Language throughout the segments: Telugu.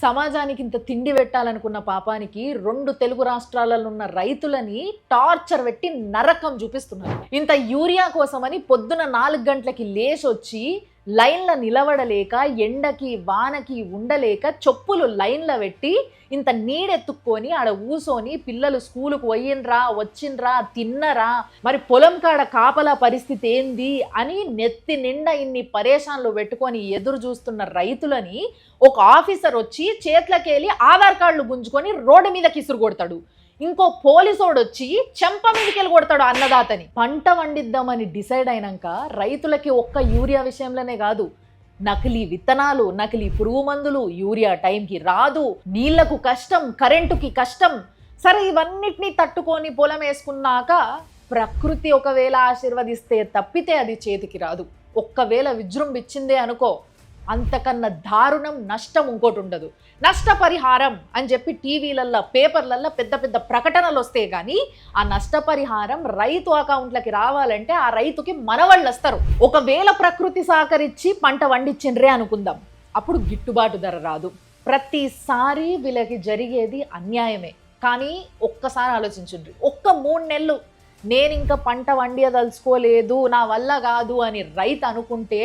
సమాజానికి ఇంత తిండి పెట్టాలనుకున్న పాపానికి 2 తెలుగు రాష్ట్రాలలో ఉన్న రైతులని టార్చర్ పెట్టి నరకం చూపిస్తున్నారు. ఇంత యూరియా కోసమని పొద్దున 4 గంటలకి లేచొచ్చి లైన్ల నిలబడలేక ఎండకి వానకి ఉండలేక చెప్పులు లైన్ల పెట్టి ఇంత నీడెత్తుక్కొని ఆడ ఊసోని పిల్లలు స్కూలుకు పోయినరా వచ్చినరా తిన్నరా మరి పొలం కాడ కాపలా పరిస్థితి ఏంది అని నెత్తి నిండా ఇన్ని పరేషాన్లు పెట్టుకొని ఎదురు చూస్తున్న రైతులని ఒక ఆఫీసర్ వచ్చి చేతులకెళ్ళి ఆధార్ కార్డులు గుంజుకొని రోడ్డు మీద కిసురు కొడతాడు. ఇంకో పోలీసోడు వచ్చి చెంప మీదకెళ్ళి కొడతాడు అన్నదాతని. పంట వండిద్దామని డిసైడ్ అయినాక రైతులకి ఒక్క యూరియా విషయంలోనే కాదు, నకిలీ విత్తనాలు, నకిలీ పురుగు మందులు, యూరియా టైంకి రాదు, నీళ్లకు కష్టం, కరెంటుకి కష్టం. సరే ఇవన్నిటినీ తట్టుకొని పొలం వేసుకున్నాక ప్రకృతి ఒకవేళ ఆశీర్వదిస్తే తప్పితే అది చేతికి రాదు. ఒక్కవేళ విజృంభించిందే అనుకో, అంతకన్నా దారుణం నష్టం ఇంకోటి ఉండదు. నష్టపరిహారం అని చెప్పి టీవీలల్లో పేపర్లల్లో పెద్ద పెద్ద ప్రకటనలు వస్తే కానీ ఆ నష్టపరిహారం రైతు అకౌంట్లకి రావాలంటే ఆ రైతుకి మనవాళ్ళు వస్తారు. ఒకవేళ ప్రకృతి సహకరించి పంట వండించిండ్రే అనుకుందాం, అప్పుడు గిట్టుబాటు ధర రాదు. ప్రతిసారి వీళ్ళకి జరిగేది అన్యాయమే. కానీ ఒక్కసారి ఆలోచించండి, ఒక్క 3 నెలలు నేను ఇంకా పంట వండియదలుచుకోలేదు, నా వల్ల కాదు అని రైతు అనుకుంటే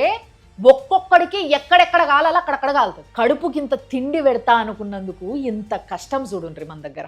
ఒక్కొక్కడికి ఎక్కడెక్కడ కాలాలో అక్కడక్కడ కాలుతుంది. కడుపుకి ఇంత తిండి పెడతా అనుకున్నందుకు ఇంత కష్టం చూడుండ్రి మన దగ్గర.